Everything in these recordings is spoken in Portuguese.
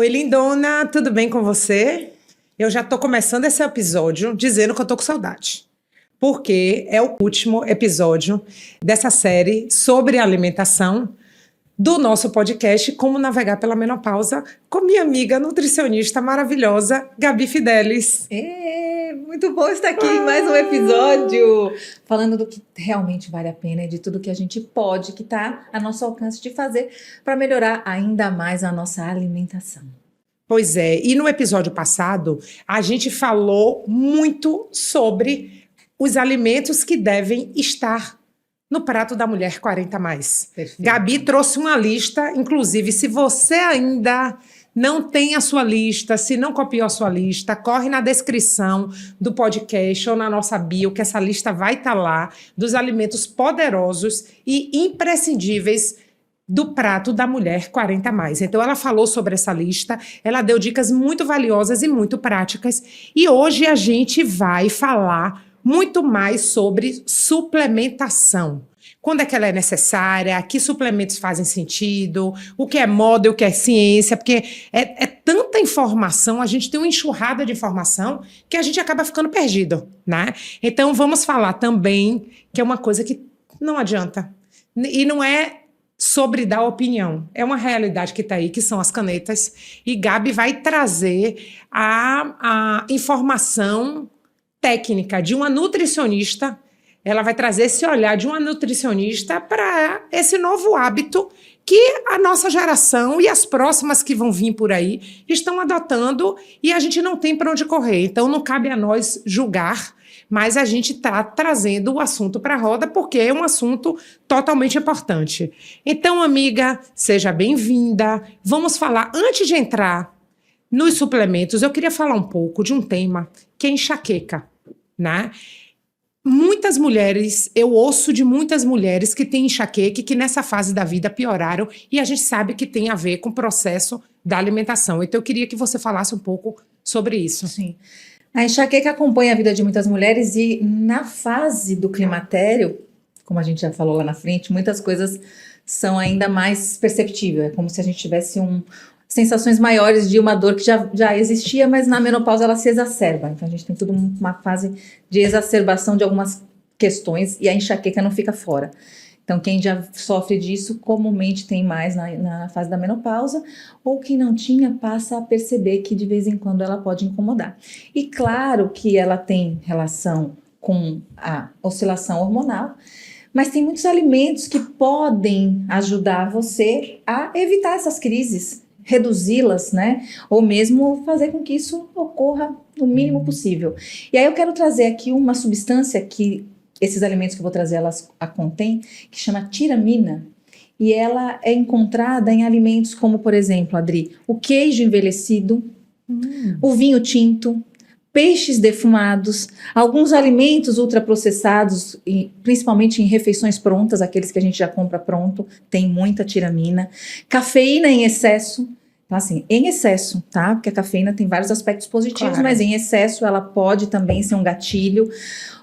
Oi, lindona, tudo bem com você? Eu já tô começando esse episódio dizendo que eu tô com saudade. Porque é o último episódio dessa série sobre alimentação do nosso podcast Como Navegar pela Menopausa com minha amiga nutricionista maravilhosa, Gabi Fidelis. Muito bom estar aqui em mais um episódio, falando do que realmente vale a pena e de tudo que a gente pode, que está a nosso alcance de fazer para melhorar ainda mais a nossa alimentação. Pois é, e no episódio passado a gente falou muito sobre os alimentos que devem estar no prato da mulher 40 mais. Perfeito. Gabi trouxe uma lista, inclusive, se você ainda não tem a sua lista, se não copiou a sua lista, corre na descrição do podcast ou na nossa bio, que essa lista vai estar lá, dos alimentos poderosos e imprescindíveis do prato da mulher 40 mais. Então ela falou sobre essa lista, ela deu dicas muito valiosas e muito práticas, e hoje a gente vai falar muito mais sobre suplementação. Quando é que ela é necessária, que suplementos fazem sentido, o que é moda e o que é ciência, porque é tanta informação, a gente tem uma enxurrada de informação que a gente acaba ficando perdido, né? Então vamos falar também, que é uma coisa que não adianta, e não é sobre dar opinião, é uma realidade que está aí, que são as canetas, e Gabi vai trazer a informação técnica de uma nutricionista. Ela vai trazer esse olhar de uma nutricionista para esse novo hábito que a nossa geração e as próximas que vão vir por aí estão adotando, e a gente não tem para onde correr. Então não cabe a nós julgar, mas a gente está trazendo o assunto para a roda porque é um assunto totalmente importante. Então, amiga, seja bem-vinda. Vamos falar, antes de entrar nos suplementos, eu queria falar um pouco de um tema que é enxaqueca, né? Muitas mulheres, eu ouço de muitas mulheres que têm enxaqueca e que nessa fase da vida pioraram, e a gente sabe que tem a ver com o processo da alimentação. Então eu queria que você falasse um pouco sobre isso. Sim. A enxaqueca acompanha a vida de muitas mulheres e na fase do climatério, como a gente já falou lá na frente, muitas coisas são ainda mais perceptíveis. É como se a gente tivesse sensações maiores de uma dor que já existia, mas na menopausa ela se exacerba. Então a gente tem toda uma fase de exacerbação de algumas questões e a enxaqueca não fica fora. Então quem já sofre disso comumente tem mais na fase da menopausa, ou quem não tinha passa a perceber que de vez em quando ela pode incomodar. E claro que ela tem relação com a oscilação hormonal, mas tem muitos alimentos que podem ajudar você a evitar essas crises, reduzi-las, né? Ou mesmo fazer com que isso ocorra no mínimo possível. E aí eu quero trazer aqui uma substância que esses alimentos que eu vou trazer, elas a contêm, que chama tiramina. E ela é encontrada em alimentos como, por exemplo, Adri, o queijo envelhecido, o vinho tinto, peixes defumados, alguns alimentos ultraprocessados, principalmente em refeições prontas, aqueles que a gente já compra pronto, tem muita tiramina. Cafeína em excesso. Então, assim, em excesso, tá? Porque a cafeína tem vários aspectos positivos, claro, mas em excesso ela pode também ser um gatilho.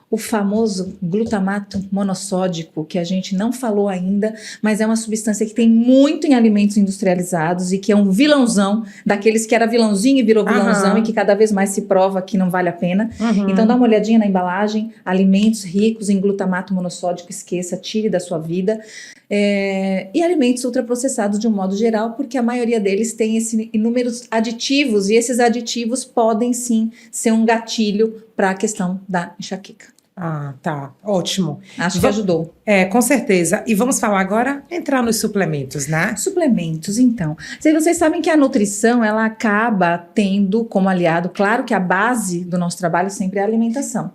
O famoso glutamato monossódico, que a gente não falou ainda, mas é uma substância que tem muito em alimentos industrializados e que é um vilãozão, daqueles que era vilãozinho e virou vilãozão, e que cada vez mais se prova que não vale a pena. Então dá uma olhadinha na embalagem, alimentos ricos em glutamato monossódico, esqueça, tire da sua vida. E alimentos ultraprocessados de um modo geral, porque a maioria deles tem inúmeros aditivos, e esses aditivos podem sim ser um gatilho para a questão da enxaqueca. Ah, tá. Ótimo. Acho que ajudou. Com certeza. E vamos falar agora, entrar nos suplementos, né? Suplementos, então. Vocês sabem que a nutrição, ela acaba tendo como aliado, claro que a base do nosso trabalho sempre é a alimentação,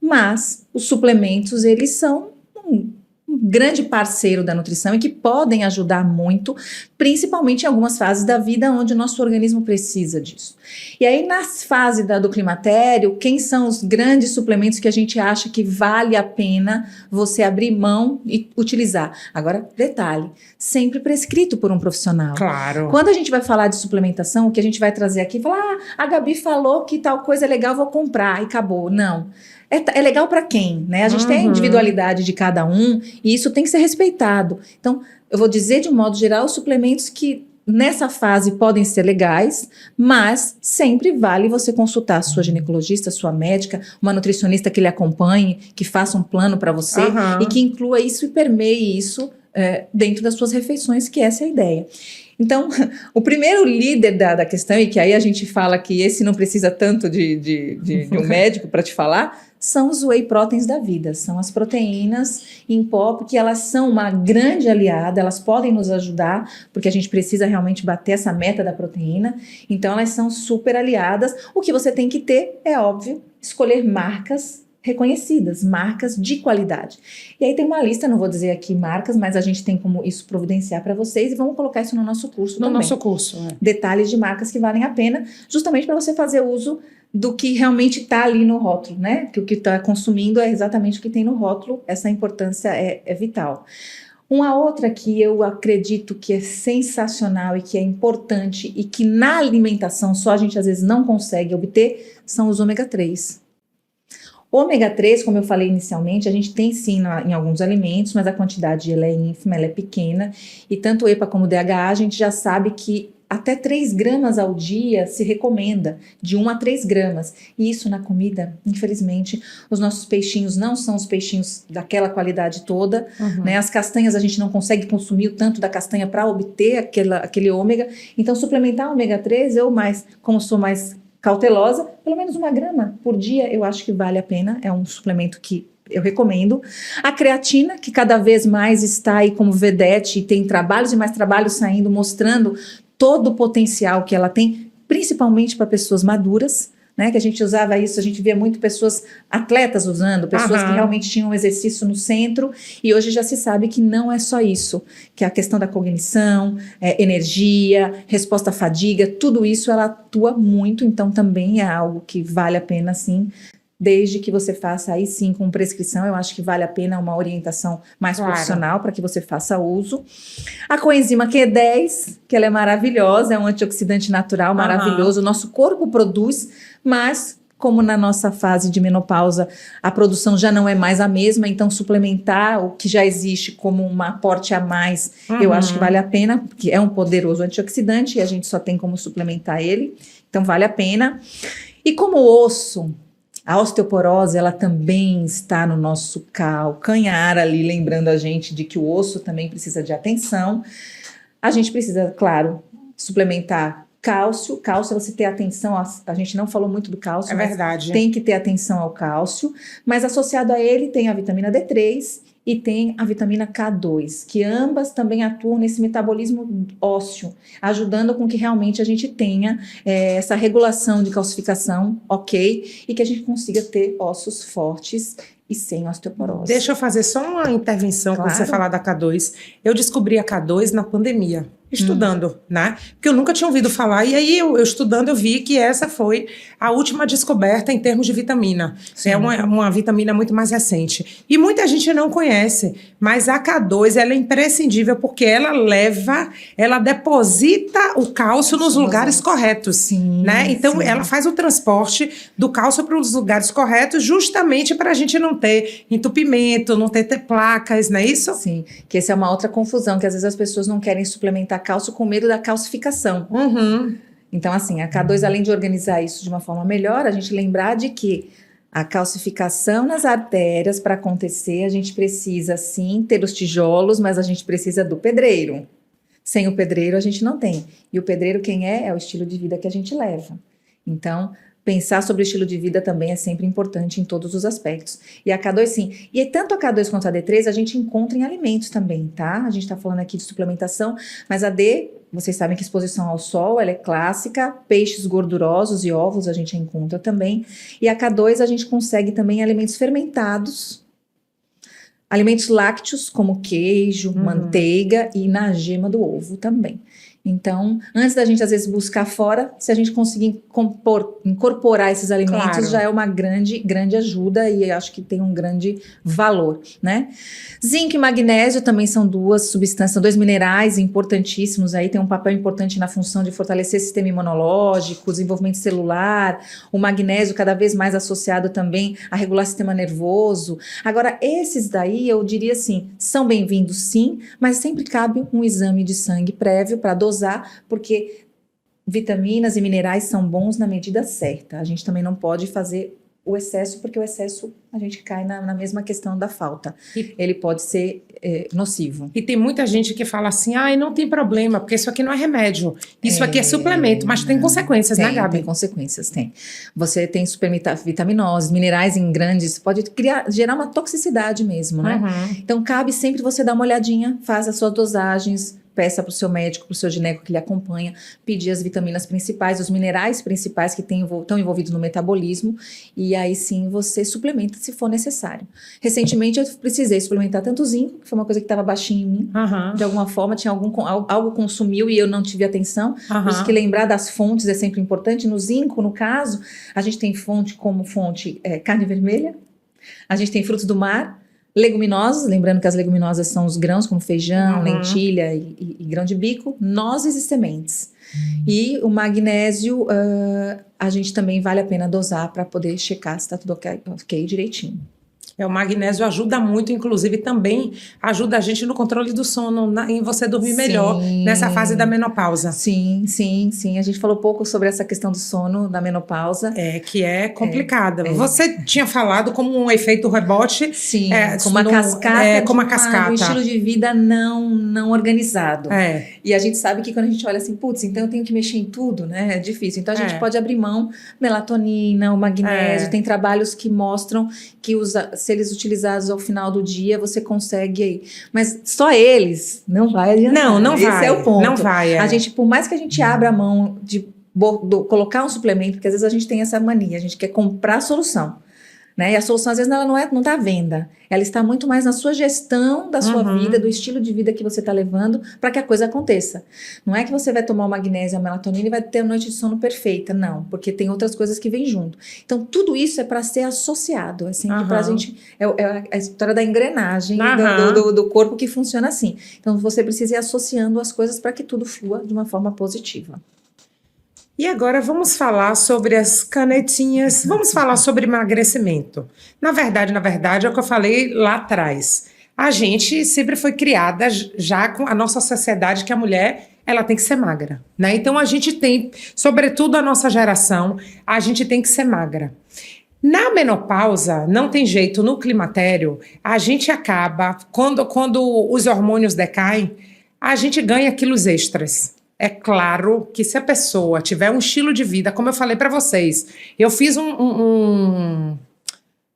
mas os suplementos, eles são um grande parceiro da nutrição e que podem ajudar muito, principalmente em algumas fases da vida onde o nosso organismo precisa disso. E aí, na fase do climatério, quem são os grandes suplementos que a gente acha que vale a pena você abrir mão e utilizar? Agora, detalhe, sempre prescrito por um profissional. Claro. Quando a gente vai falar de suplementação, o que a gente vai trazer aqui, falar, a Gabi falou que tal coisa é legal, vou comprar, e acabou. Não. É legal para quem, né? A gente tem a individualidade de cada um e isso tem que ser respeitado. Então, eu vou dizer de um modo geral os suplementos que nessa fase podem ser legais, mas sempre vale você consultar a sua ginecologista, sua médica, uma nutricionista que lhe acompanhe, que faça um plano para você e que inclua isso e permeie isso dentro das suas refeições, que essa é a ideia. Então, o primeiro líder da questão, e que aí a gente fala que esse não precisa tanto de um médico para te falar, são os whey proteins da vida, são as proteínas em pó, porque elas são uma grande aliada, elas podem nos ajudar, porque a gente precisa realmente bater essa meta da proteína, então elas são super aliadas. O que você tem que ter, é óbvio, escolher marcas reconhecidas, marcas de qualidade. E aí tem uma lista, não vou dizer aqui marcas, mas a gente tem como isso providenciar para vocês e vamos colocar isso no nosso curso também. No nosso curso, Detalhes de marcas que valem a pena, justamente para você fazer uso do que realmente está ali no rótulo, né? Que o que está consumindo é exatamente o que tem no rótulo, essa importância é vital. Uma outra que eu acredito que é sensacional e que é importante e que na alimentação só a gente às vezes não consegue obter são os ômega 3. O ômega 3, como eu falei inicialmente, a gente tem sim em alguns alimentos, mas a quantidade ela é ínfima, ela é pequena, e tanto o EPA como o DHA a gente já sabe que até 3 gramas ao dia se recomenda, de 1 a 3 gramas. E isso na comida, infelizmente, os nossos peixinhos não são os peixinhos daquela qualidade toda, né? As castanhas a gente não consegue consumir o tanto da castanha para obter aquele ômega. Então, suplementar ômega 3, como sou mais cautelosa, pelo menos 1 grama por dia, eu acho que vale a pena. É um suplemento que eu recomendo. A creatina, que cada vez mais está aí como vedete, e tem trabalhos e mais trabalhos saindo, mostrando todo o potencial que ela tem, principalmente para pessoas maduras, né? Que a gente usava isso, a gente via muito pessoas, atletas usando, pessoas que realmente tinham exercício no centro, e hoje já se sabe que não é só isso, que a questão da cognição, energia, resposta à fadiga, tudo isso ela atua muito, então também é algo que vale a pena, sim, desde que você faça aí sim com prescrição. Eu acho que vale a pena uma orientação mais profissional para que você faça uso. A coenzima Q10, que ela é maravilhosa, é um antioxidante natural maravilhoso, o nosso corpo produz, mas como na nossa fase de menopausa a produção já não é mais a mesma, então suplementar o que já existe como um aporte a mais, eu acho que vale a pena, porque é um poderoso antioxidante e a gente só tem como suplementar ele, então vale a pena. E como osso, a osteoporose, ela também está no nosso calcanhar ali, lembrando a gente de que o osso também precisa de atenção. A gente precisa, claro, suplementar cálcio. Cálcio, você ter atenção, a gente não falou muito do cálcio, é verdade. Tem que ter atenção ao cálcio, mas associado a ele tem a vitamina D3 e tem a vitamina K2, que ambas também atuam nesse metabolismo ósseo, ajudando com que realmente a gente tenha essa regulação de calcificação, ok, e que a gente consiga ter ossos fortes e sem osteoporose. Deixa eu fazer só uma intervenção quando você falar da K2. Eu descobri a K2 na pandemia, estudando, né? Porque eu nunca tinha ouvido falar, e aí eu estudando eu vi que essa foi a última descoberta em termos de vitamina. Sim. É uma vitamina muito mais recente. E muita gente não conhece, mas a K2 ela é imprescindível porque ela deposita o cálcio nos lugares corretos. Sim, né? Então, sim. Ela faz o transporte do cálcio para os lugares corretos, justamente para a gente não ter entupimento, não ter placas, não é isso? Sim, que essa é uma outra confusão, que às vezes as pessoas não querem suplementar cálcio com medo da calcificação. Então, assim, a K2, além de organizar isso de uma forma melhor, a gente lembrar de que a calcificação nas artérias, para acontecer, a gente precisa, sim, ter os tijolos, mas a gente precisa do pedreiro. Sem o pedreiro, a gente não tem. E o pedreiro, quem é? É o estilo de vida que a gente leva. Então, pensar sobre o estilo de vida também é sempre importante em todos os aspectos. E a K2, sim. E tanto a K2 quanto a D3 a gente encontra em alimentos também, tá? A gente está falando aqui de suplementação, mas a D, vocês sabem que exposição ao sol, ela é clássica, peixes gordurosos e ovos a gente encontra também. E a K2 a gente consegue também em alimentos fermentados, alimentos lácteos como queijo, manteiga e na gema do ovo também. Então, antes da gente, às vezes, buscar fora, se a gente conseguir incorporar esses alimentos, claro, já é uma grande, grande ajuda e acho que tem um grande valor, né? Zinco e magnésio também são duas substâncias, são 2 minerais importantíssimos aí, tem um papel importante na função de fortalecer o sistema imunológico, desenvolvimento celular, o magnésio cada vez mais associado também a regular o sistema nervoso. Agora, esses daí, eu diria assim, são bem-vindos sim, mas sempre cabe um exame de sangue prévio para dosar dosar, porque vitaminas e minerais são bons na medida certa. A gente também não pode fazer o excesso, porque o excesso a gente cai na mesma questão da falta. Ele pode ser nocivo. E tem muita gente que fala assim, ai, não tem problema, porque isso aqui não é remédio. Isso aqui é suplemento, mas tem consequências, né, Gabi? Tem consequências, tem. Você tem supervitaminose, minerais em grandes, pode gerar uma toxicidade mesmo, né? Uhum. Então, cabe sempre você dar uma olhadinha, faz as suas dosagens, peça para o seu médico, para o seu gineco que lhe acompanha, pedir as vitaminas principais, os minerais principais que estão envolvidos no metabolismo, e aí sim você suplementa se for necessário. Recentemente eu precisei suplementar tanto zinco, que foi uma coisa que estava baixinha em mim, de alguma forma, tinha algo consumiu e eu não tive atenção, por isso que lembrar das fontes é sempre importante. No zinco, no caso, a gente tem como fonte carne vermelha, a gente tem frutos do mar, leguminosas, lembrando que as leguminosas são os grãos, como feijão, lentilha e grão de bico, nozes e sementes. E o magnésio, a gente também vale a pena dosar para poder checar se está tudo ok direitinho. O magnésio ajuda muito, inclusive também ajuda a gente no controle do sono, em você dormir melhor nessa fase da menopausa. Sim. A gente falou pouco sobre essa questão do sono da menopausa. Que é complicada. Você tinha falado como um efeito rebote. Sim, como uma cascata. Um estilo de vida não organizado. E a gente sabe que quando a gente olha assim, putz, então eu tenho que mexer em tudo, né? É difícil. Então a gente pode abrir mão melatonina, o magnésio. Tem trabalhos que mostram que se eles utilizados ao final do dia, você consegue aí. Mas só eles não vai adiantar. Não vai. Esse é o ponto. Não vai. A gente, por mais que a gente abra a mão de colocar um suplemento, porque às vezes a gente tem essa mania, a gente quer comprar a solução. Né? E a solução, às vezes, ela não está à venda. Ela está muito mais na sua gestão da sua vida, do estilo de vida que você está levando para que a coisa aconteça. Não é que você vai tomar o magnésio e a melatonina e vai ter a noite de sono perfeita. Não, porque tem outras coisas que vêm junto. Então, tudo isso é para ser associado. É sempre para a gente... É a história da engrenagem do corpo que funciona assim. Então, você precisa ir associando as coisas para que tudo flua de uma forma positiva. E agora vamos falar sobre as canetinhas, vamos falar sobre emagrecimento. Na verdade, é o que eu falei lá atrás. A gente sempre foi criada já com a nossa sociedade que a mulher, ela tem que ser magra, né? Então a gente tem, sobretudo a nossa geração, a gente tem que ser magra. Na menopausa, não tem jeito, no climatério, a gente acaba, quando os hormônios decaem, a gente ganha quilos extras. É claro que se a pessoa tiver um estilo de vida, como eu falei para vocês, eu fiz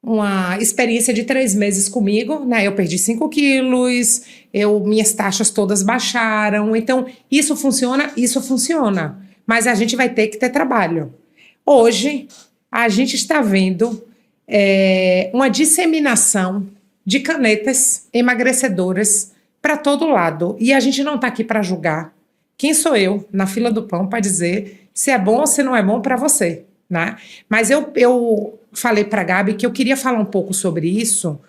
uma experiência de 3 meses comigo, né? Eu perdi 5 quilos, minhas taxas todas baixaram. Então, isso funciona, mas a gente vai ter que ter trabalho. Hoje, a gente está vendo uma disseminação de canetas emagrecedoras para todo lado. E a gente não está aqui para julgar. Quem sou eu, na fila do pão, para dizer se é bom ou se não é bom para você, né? Mas eu falei para a Gabi que eu queria falar um pouco sobre isso,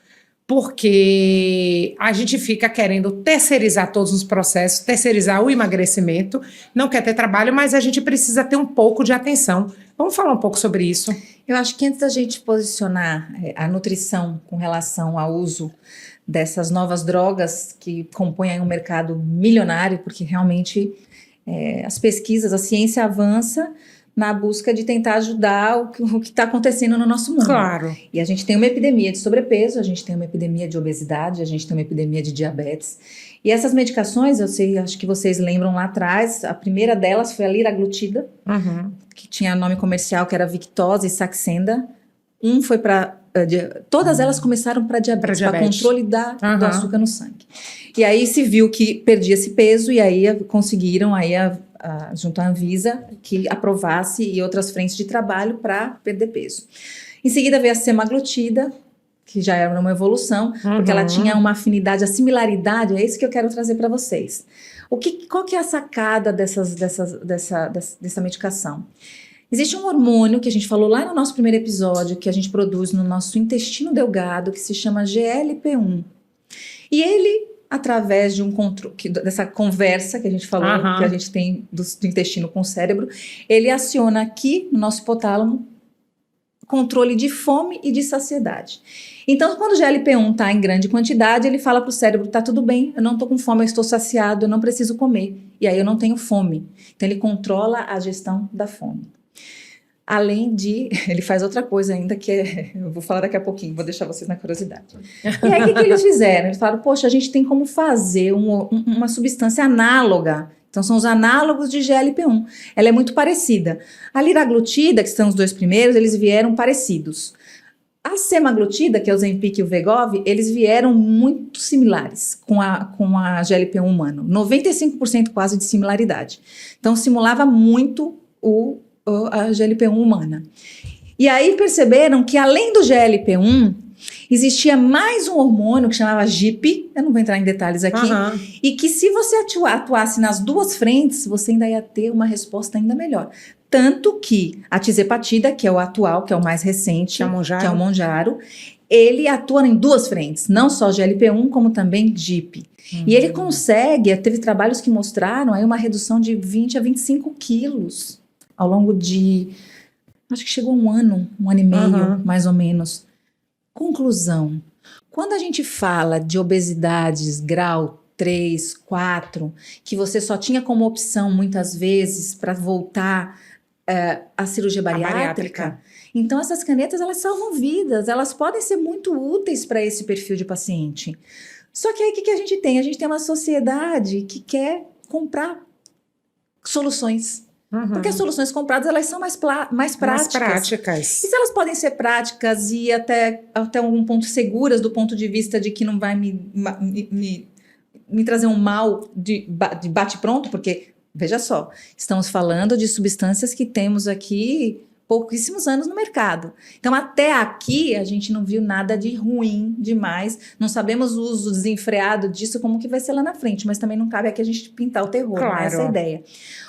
porque a gente fica querendo terceirizar todos os processos, terceirizar o emagrecimento, não quer ter trabalho, mas a gente precisa ter um pouco de atenção. Vamos falar um pouco sobre isso? Eu acho que antes da gente posicionar a nutrição com relação ao uso dessas novas drogas que compõem um mercado milionário, porque realmente as pesquisas, a ciência avança na busca de tentar ajudar o que está acontecendo no nosso mundo. Claro. E a gente tem uma epidemia de sobrepeso, a gente tem uma epidemia de obesidade, a gente tem uma epidemia de diabetes. E essas medicações, acho que vocês lembram lá atrás, a primeira delas foi a liraglutida, que tinha nome comercial que era Victoza e Saxenda. Foi para... todas elas começaram para diabetes, para controle do açúcar no sangue. E aí se viu que perdia esse peso e aí conseguiram junto à Anvisa que aprovasse e outras frentes de trabalho para perder peso. Em seguida veio a semaglutida, que já era uma evolução, porque ela tinha uma afinidade, a similaridade, é isso que eu quero trazer para vocês. Qual que é a sacada dessa medicação? Existe um hormônio que a gente falou lá no nosso primeiro episódio, que a gente produz no nosso intestino delgado, que se chama GLP-1. E ele, através de dessa conversa que a gente falou, que a gente tem do intestino com o cérebro, ele aciona aqui no nosso hipotálamo, controle de fome e de saciedade. Então, quando o GLP-1 está em grande quantidade, ele fala para o cérebro, tá tudo bem, eu não estou com fome, eu estou saciado, eu não preciso comer. E aí eu não tenho fome. Então, ele controla a gestão da fome. Além de, ele faz outra coisa ainda que eu vou falar daqui a pouquinho, vou deixar vocês na curiosidade. E aí, o que eles fizeram? Eles falaram, poxa, a gente tem como fazer uma substância análoga. Então, são os análogos de GLP-1. Ela é muito parecida. A liraglutida, que são os dois primeiros, eles vieram parecidos. A semaglutida, que é o Ozempic e o Wegovy, eles vieram muito similares com a GLP-1 humano. 95% quase de similaridade. Então, simulava muito a GLP-1 humana. E aí perceberam que, além do GLP-1, existia mais um hormônio que chamava GIP, eu não vou entrar em detalhes aqui, e que se você atuasse nas duas frentes, você ainda ia ter uma resposta ainda melhor. Tanto que a tizepatida, que é o atual, que é o mais recente, que é o Mounjaro, ele atua em duas frentes, não só GLP-1, como também GIP. E ele consegue, teve trabalhos que mostraram aí uma redução de 20 a 25 quilos ao longo de, acho que chegou um ano e meio, mais ou menos. Conclusão, quando a gente fala de obesidades grau 3, 4, que você só tinha como opção muitas vezes para voltar a cirurgia bariátrica, então essas canetas elas salvam vidas, elas podem ser muito úteis para esse perfil de paciente. Só que aí o que a gente tem? A gente tem uma sociedade que quer comprar soluções. Porque as soluções compradas, elas são mais práticas. E se elas podem ser práticas e até algum ponto seguras do ponto de vista de que não vai me trazer um mal de bate-pronto, porque, veja só, estamos falando de substâncias que temos aqui pouquíssimos anos no mercado. Então, até aqui, a gente não viu nada de ruim demais, não sabemos o uso desenfreado disso, como que vai ser lá na frente, mas também não cabe aqui a gente pintar o terror, claro. Essa é a ideia.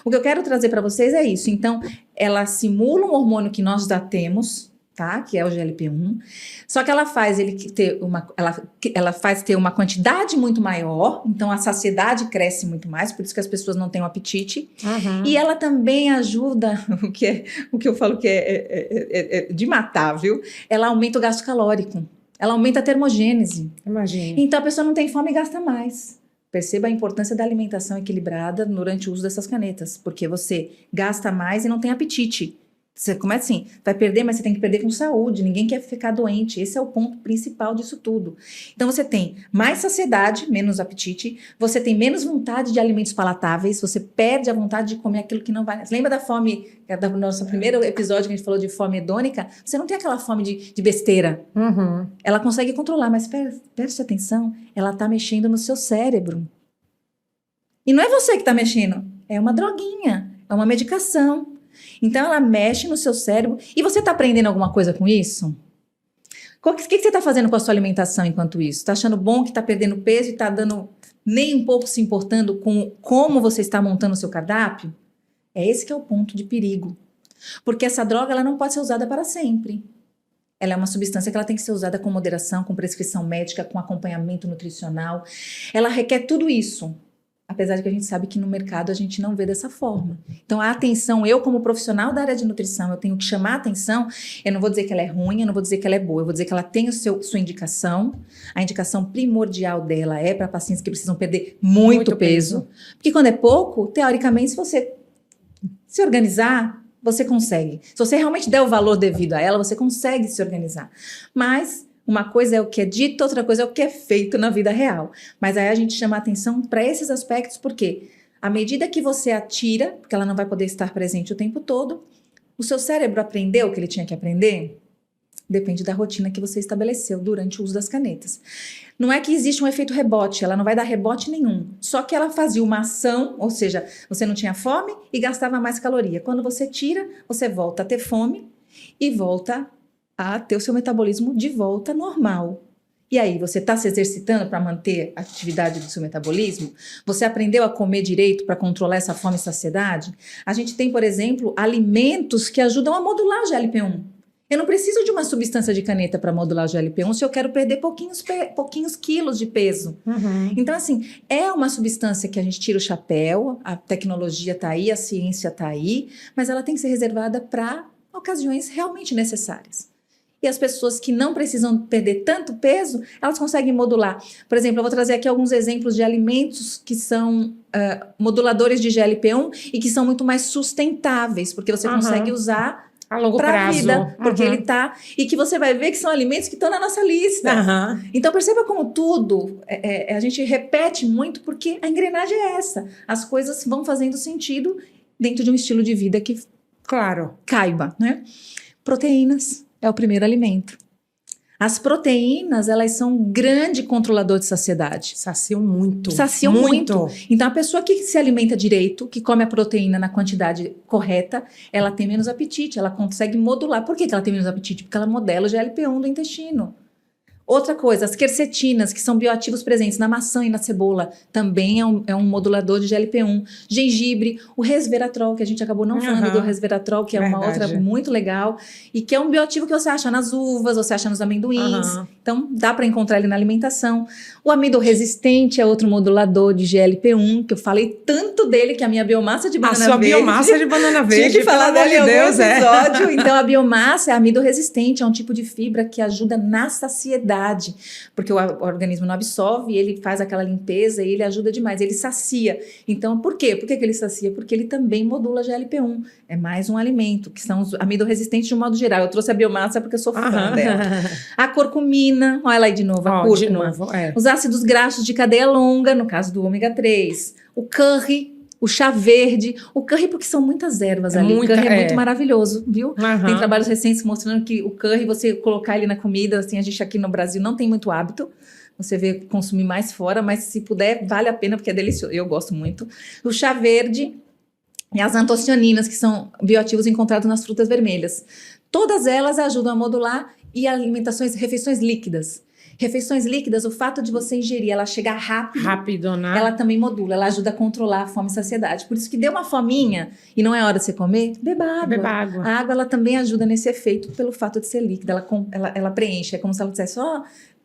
O que eu quero trazer para vocês é isso. Então, ela simula um hormônio que nós já temos, tá? Que é o GLP-1, só que ela faz ter uma quantidade muito maior, então a saciedade cresce muito mais, por isso que as pessoas não têm um apetite, e ela também ajuda, o que eu falo que é de matar, viu? Ela aumenta o gasto calórico, ela aumenta a termogênese. Imagina. Então a pessoa não tem fome e gasta mais. Perceba a importância da alimentação equilibrada durante o uso dessas canetas, porque você gasta mais e não tem apetite. Você começa assim, vai perder, mas você tem que perder com saúde, ninguém quer ficar doente, esse é o ponto principal disso tudo. Então você tem mais saciedade, menos apetite, você tem menos vontade de alimentos palatáveis, você perde a vontade de comer aquilo que não vai... Lembra da fome, do nosso primeiro episódio que a gente falou de fome hedônica? Você não tem aquela fome de besteira. Ela consegue controlar, mas preste atenção, ela tá mexendo no seu cérebro. E não é você que tá mexendo, é uma droguinha, é uma medicação. Então, ela mexe no seu cérebro. E você está aprendendo alguma coisa com isso? O que você está fazendo com a sua alimentação enquanto isso? Está achando bom que está perdendo peso e está dando nem um pouco se importando com como você está montando o seu cardápio? É esse que é o ponto de perigo. Porque essa droga ela não pode ser usada para sempre. Ela é uma substância que ela tem que ser usada com moderação, com prescrição médica, com acompanhamento nutricional. Ela requer tudo isso. Apesar de que a gente sabe que no mercado a gente não vê dessa forma. Então, a atenção, eu como profissional da área de nutrição, eu tenho que chamar a atenção, eu não vou dizer que ela é ruim, eu não vou dizer que ela é boa, eu vou dizer que ela tem sua indicação, a indicação primordial dela é para pacientes que precisam perder muito peso. Porque quando é pouco, teoricamente, se você se organizar, você consegue. Se você realmente der o valor devido a ela, você consegue se organizar. Mas... uma coisa é o que é dito, outra coisa é o que é feito na vida real. Mas aí a gente chama a atenção para esses aspectos, porque à medida que você atira, porque ela não vai poder estar presente o tempo todo, o seu cérebro aprendeu o que ele tinha que aprender? Depende da rotina que você estabeleceu durante o uso das canetas. Não é que existe um efeito rebote, ela não vai dar rebote nenhum. Só que ela fazia uma ação, ou seja, você não tinha fome e gastava mais caloria. Quando você tira, você volta a ter fome e volta a ter o seu metabolismo de volta normal. E aí, você está se exercitando para manter a atividade do seu metabolismo? Você aprendeu a comer direito para controlar essa fome e saciedade? A gente tem, por exemplo, alimentos que ajudam a modular o GLP-1. Eu não preciso de uma substância de caneta para modular o GLP-1 se eu quero perder pouquinhos quilos de peso. Então, assim, é uma substância que a gente tira o chapéu, a tecnologia está aí, a ciência está aí, mas ela tem que ser reservada para ocasiões realmente necessárias. E as pessoas que não precisam perder tanto peso, elas conseguem modular. Por exemplo, eu vou trazer aqui alguns exemplos de alimentos que são moduladores de GLP-1 e que são muito mais sustentáveis, porque você consegue usar a longo para a prazo. vida, porque ele tá... E que você vai ver que são alimentos que estão na nossa lista. Então, perceba como tudo, a gente repete muito, porque a engrenagem é essa. As coisas vão fazendo sentido dentro de um estilo de vida que caiba, né? Proteínas é o primeiro alimento. As proteínas, elas são um grande controlador de saciedade. Saciam muito. Saciam muito. Então, a pessoa que se alimenta direito, que come a proteína na quantidade correta, ela tem menos apetite, ela consegue modular. Por que ela tem menos apetite? Porque ela modela o GLP-1 do intestino. Outra coisa, as quercetinas, que são bioativos presentes na maçã e na cebola, também é um modulador de GLP-1. Gengibre, o resveratrol, que a gente acabou não falando do resveratrol, que é uma outra muito legal, e que é um bioativo que você acha nas uvas, você acha nos amendoins, então dá para encontrar ele na alimentação. O amido resistente é outro modulador de GLP-1, que eu falei tanto dele, que a minha biomassa de banana verde... A sua biomassa de banana verde, tinha que falar dele em algum episódio. Então, a biomassa é amido resistente, é um tipo de fibra que ajuda na saciedade, porque o organismo não absorve, ele faz aquela limpeza e ele ajuda demais, ele sacia. Então, por quê? Por que ele sacia? Porque ele também modula GLP-1. É mais um alimento, que são os amido-resistentes de um modo geral. Eu trouxe a biomassa porque eu sou fã dela. A curcumina, olha lá aí de novo, a cúrcuma. Os ácidos graxos de cadeia longa, no caso do ômega 3. O curry, o chá verde, o curry, porque são muitas ervas ali. O curry é muito maravilhoso, viu? Tem trabalhos recentes mostrando que o curry, você colocar ele na comida, assim, a gente aqui no Brasil não tem muito hábito. Você vê consumir mais fora, mas se puder, vale a pena, porque é delicioso. Eu gosto muito. O chá verde e as antocianinas, que são bioativos encontrados nas frutas vermelhas. Todas elas ajudam a modular e refeições líquidas. Refeições líquidas, o fato de você ingerir, ela chegar rápido, né? Ela também modula, ela ajuda a controlar a fome e saciedade. Por isso que deu uma fominha e não é hora de você comer, beba água. A água, ela também ajuda nesse efeito pelo fato de ser líquida, ela preenche, é como se ela dissesse,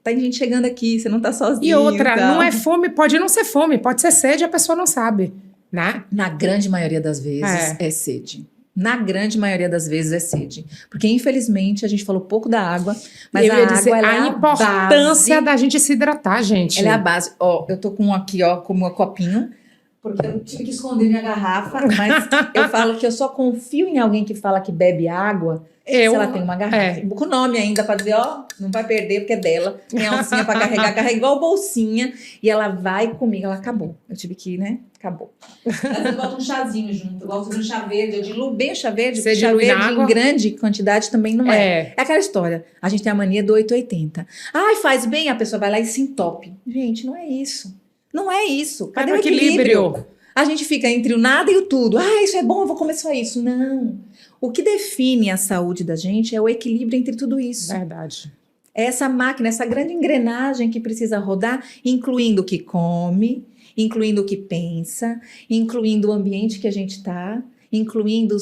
tá gente chegando aqui, você não tá sozinho. E outra, não é fome, pode não ser fome, pode ser sede, a pessoa não sabe, né? Na grande maioria das vezes é sede. Na grande maioria das vezes é sede. Porque, infelizmente, a gente falou pouco da água, mas a água é a importância da gente se hidratar, gente. Ela é a base. Eu tô com aqui, com o meu copinho, porque eu tive que esconder minha garrafa, mas eu falo que eu só confio em alguém que fala que bebe água se ela tem uma garrafa. Com o nome ainda, pra dizer, não vai perder, porque é dela. Tem alcinha pra carregar, carrega igual bolsinha, e ela vai comigo, ela acabou. Eu tive que ir, né? Acabou. Às vezes eu boto um chazinho junto, eu gosto de um chá verde, eu diluo bem o chá verde, porque chá verde em grande quantidade também não é. É aquela história, a gente tem a mania do 880. Faz bem, a pessoa vai lá e se entope. Gente, não é isso. Não é isso. Cadê o equilíbrio? A gente fica entre o nada e o tudo. Isso é bom, eu vou comer só isso. Não. O que define a saúde da gente é o equilíbrio entre tudo isso. Verdade. É essa máquina, essa grande engrenagem que precisa rodar, incluindo o que come, incluindo o que pensa, incluindo o ambiente que a gente está, incluindo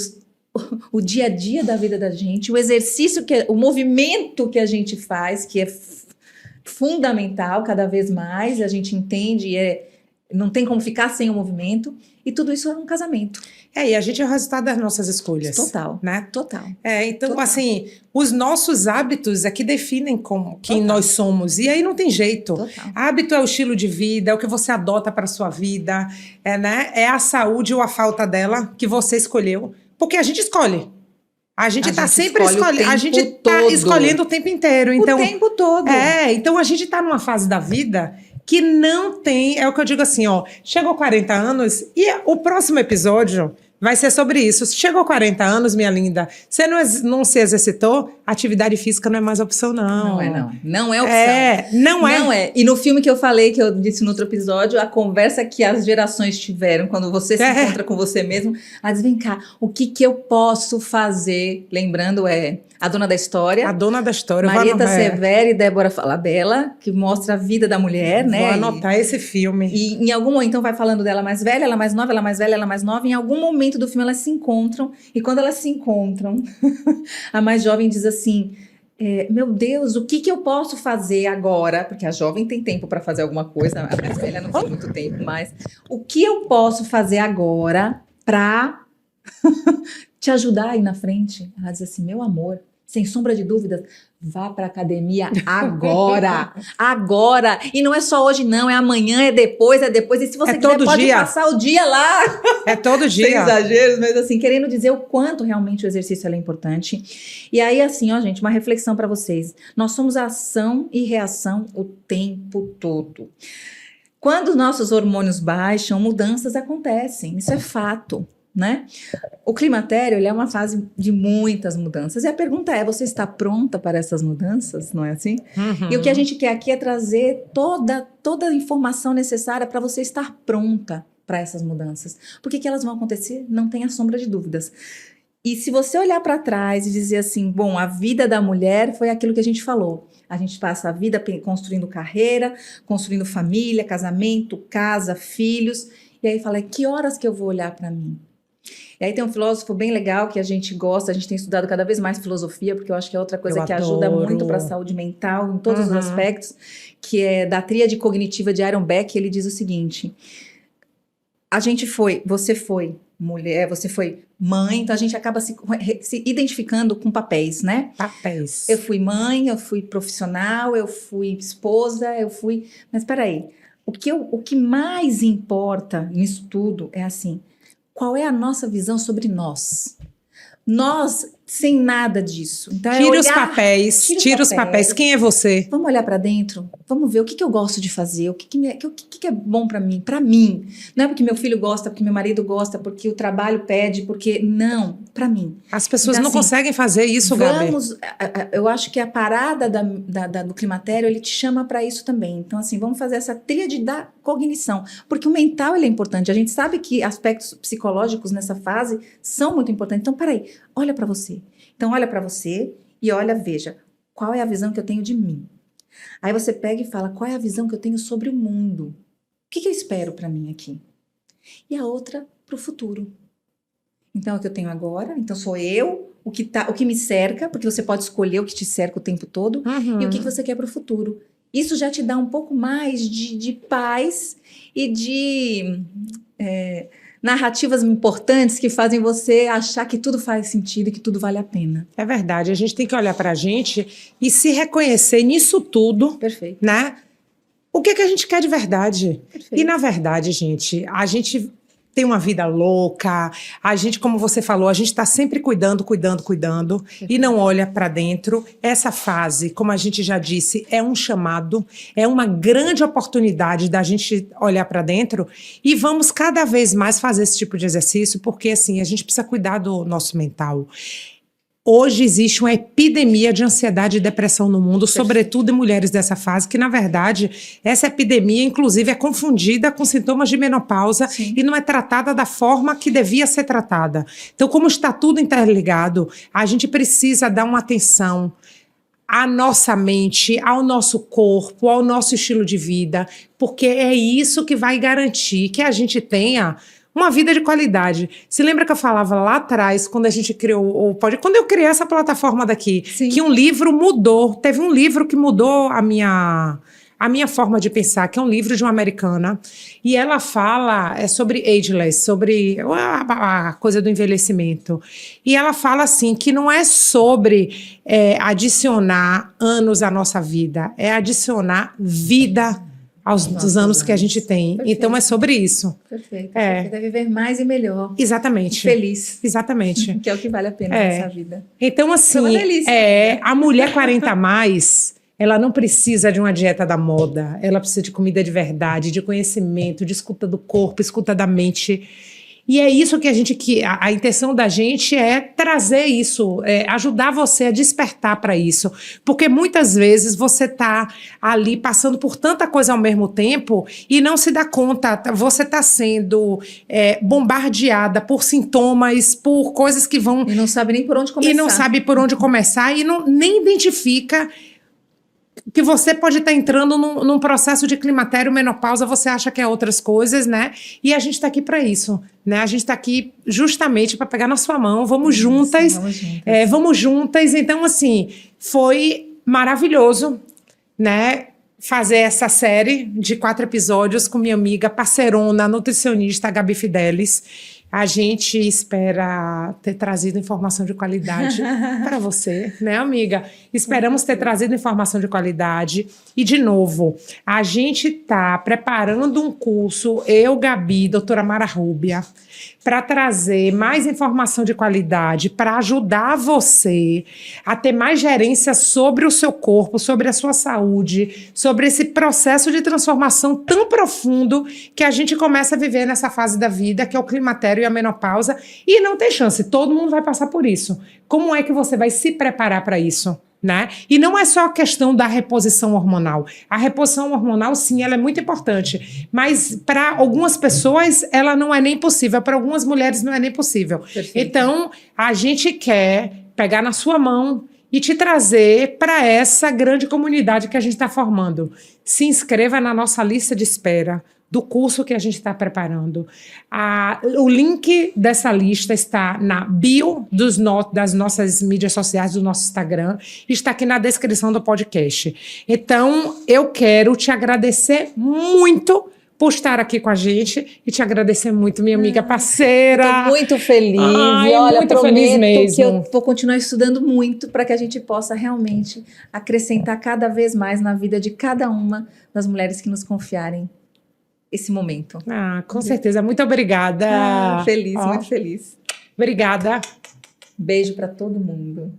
o dia a dia da vida da gente, o exercício, o movimento que a gente faz, que é fundamental cada vez mais, a gente entende, não tem como ficar sem o movimento, e tudo isso é um casamento. E a gente é o resultado das nossas escolhas. Total. Né? Total. Então, Total. assim, os nossos hábitos é que definem quem nós somos. E aí não tem jeito. Total. Hábito é o estilo de vida, é o que você adota para a sua vida, né? É a saúde ou a falta dela que você escolheu. Porque a gente escolhe. A gente está sempre escolhendo. A gente está escolhendo o tempo inteiro. Então, o tempo todo. Então a gente está numa fase da vida que não tem, é o que eu digo assim, chegou 40 anos e o próximo episódio vai ser sobre isso. Chegou 40 anos, minha linda, você não se exercitou, atividade física não é mais opção, não. Não é, não. Não é opção. Não é. Não é. E no filme que eu falei, que eu disse no outro episódio, a conversa que as gerações tiveram, quando você se encontra com você mesmo, ela diz, vem cá, o que eu posso fazer? Lembrando, a dona da história. A dona da história. Marieta Severo e Débora Falabella, que mostra a vida da mulher, né? Vou anotar esse filme. E em algum momento, então, vai falando dela mais velha, ela mais nova, ela mais velha, ela mais nova. Em algum momento do filme, elas se encontram. E quando elas se encontram, a mais jovem diz assim, meu Deus, o que eu posso fazer agora? Porque a jovem tem tempo para fazer alguma coisa, a mais velha não tem muito tempo, mas o que eu posso fazer agora para te ajudar aí na frente? Ela diz assim, meu amor, sem sombra de dúvidas, vá para academia agora. Agora. E não é só hoje, não. É amanhã, é depois. E se você quiser, pode passar o dia lá. É todo dia. Sem exageros, mas assim, querendo dizer o quanto realmente o exercício é importante. E aí, assim, ó, gente, uma reflexão para vocês. Nós somos ação e reação o tempo todo. Quando nossos hormônios baixam, mudanças acontecem. Isso é fato. Né? O climatério ele é uma fase de muitas mudanças e a pergunta é, você está pronta para essas mudanças? Não é assim? Uhum. E o que a gente quer aqui é trazer toda a informação necessária para você estar pronta para essas mudanças. Por que elas vão acontecer? Não tenha sombra de dúvidas. E se você olhar para trás e dizer assim, bom, a vida da mulher foi aquilo que a gente falou. A gente passa a vida construindo carreira, construindo família, casamento, casa, filhos. E aí fala, que horas que eu vou olhar para mim? E aí tem um filósofo bem legal que a gente gosta, a gente tem estudado cada vez mais filosofia, porque eu acho que é outra coisa que ajuda muito para a saúde mental, em todos os aspectos, que é da tríade cognitiva de Aaron Beck. Ele diz o seguinte, você foi mulher, você foi mãe, então a gente acaba se identificando com papéis, né? Papéis. Eu fui mãe, eu fui profissional, eu fui esposa, Mas peraí, o que mais importa nisso tudo é assim, qual é a nossa visão sobre nós? Nós, sem nada disso. Então, tira os papéis. Quem é você? Vamos olhar para dentro? Vamos ver o que eu gosto de fazer, o que é bom para mim. Para mim. Não é porque meu filho gosta, porque meu marido gosta, porque o trabalho pede, porque... Não, para mim. As pessoas então, não conseguem fazer isso, Gabi. Eu acho que a parada do climatério, ele te chama para isso também. Então, assim, vamos fazer essa tríade da cognição. Porque o mental, ele é importante. A gente sabe que aspectos psicológicos nessa fase são muito importantes. Então, peraí, olha para você. Então, olha para você e veja, qual é a visão que eu tenho de mim? Aí você pega e fala, qual é a visão que eu tenho sobre o mundo? O que eu espero para mim aqui? E a outra, para o futuro. Então, é o que eu tenho agora, então sou eu, o que me cerca, porque você pode escolher o que te cerca o tempo todo, e o que você quer para o futuro. Isso já te dá um pouco mais de paz e de... narrativas importantes que fazem você achar que tudo faz sentido e que tudo vale a pena. É verdade, a gente tem que olhar para a gente e se reconhecer nisso tudo. Perfeito. Né? O que a gente quer de verdade? Perfeito. E na verdade, gente, a gente tem uma vida louca, a gente, como você falou, a gente está sempre cuidando e não olha para dentro. Essa fase, como a gente já disse, é um chamado, é uma grande oportunidade da gente olhar para dentro e vamos cada vez mais fazer esse tipo de exercício, porque assim, a gente precisa cuidar do nosso mental. Hoje existe uma epidemia de ansiedade e depressão no mundo, sobretudo em mulheres dessa fase, que, na verdade, essa epidemia, inclusive, é confundida com sintomas de menopausa. Sim. E não é tratada da forma que devia ser tratada. Então, como está tudo interligado, a gente precisa dar uma atenção à nossa mente, ao nosso corpo, ao nosso estilo de vida, porque é isso que vai garantir que a gente tenha uma vida de qualidade. Se lembra que eu falava lá atrás, quando a gente criou o podcast, quando eu criei essa plataforma daqui, sim, que um livro mudou, teve um livro que mudou a minha forma de pensar, que é um livro de uma americana, e ela fala sobre ageless, sobre a coisa do envelhecimento. E ela fala assim, que não é sobre adicionar anos à nossa vida, é adicionar vida dos anos que a gente tem. Perfeito. Então é sobre isso. Perfeito. Você deve viver mais e melhor. Exatamente. E feliz. Exatamente. Que é o que vale a pena nessa vida. Então, assim, a mulher 40 a mais, ela não precisa de uma dieta da moda. Ela precisa de comida de verdade, de conhecimento, de escuta do corpo, escuta da mente. E é isso que a intenção da gente é trazer isso, ajudar você a despertar para isso. Porque muitas vezes você está ali passando por tanta coisa ao mesmo tempo e não se dá conta. Você está sendo bombardeada por sintomas, por coisas que vão... E não sabe nem por onde começar. E não sabe por onde começar e nem identifica que você pode estar entrando num processo de climatério, menopausa, você acha que é outras coisas, né? E a gente está aqui para isso, né? A gente está aqui justamente para pegar na sua mão, vamos juntas. Vamos juntas. Então, assim, foi maravilhoso, né? Fazer essa série de 4 episódios com minha amiga parceirona, nutricionista, Gabi Fidelis. A gente espera ter trazido informação de qualidade para você, né, amiga? Esperamos ter trazido informação de qualidade. E, de novo, a gente está preparando um curso, eu, Gabi, doutora Mara Rúbia, para trazer mais informação de qualidade, para ajudar você a ter mais gerência sobre o seu corpo, sobre a sua saúde, sobre esse processo de transformação tão profundo que a gente começa a viver nessa fase da vida, que é o climatério e a menopausa, e não tem chance, todo mundo vai passar por isso. Como é que você vai se preparar para isso? Né? E não é só a questão da reposição hormonal. A reposição hormonal, sim, ela é muito importante, mas para algumas pessoas ela não é nem possível, para algumas mulheres não é nem possível. Perfeito. Então, a gente quer pegar na sua mão e te trazer para essa grande comunidade que a gente está formando. Se inscreva na nossa lista de espera do curso que a gente está preparando. O link dessa lista está na bio das nossas mídias sociais, do nosso Instagram, e está aqui na descrição do podcast. Então, eu quero te agradecer muito por estar aqui com a gente e te agradecer muito, minha amiga parceira. Estou muito feliz. Ai, e olha, muito feliz mesmo. Que eu vou continuar estudando muito para que a gente possa realmente acrescentar cada vez mais na vida de cada uma das mulheres que nos confiarem esse momento. Com certeza. Muito obrigada. Feliz, muito feliz. Obrigada. Beijo para todo mundo.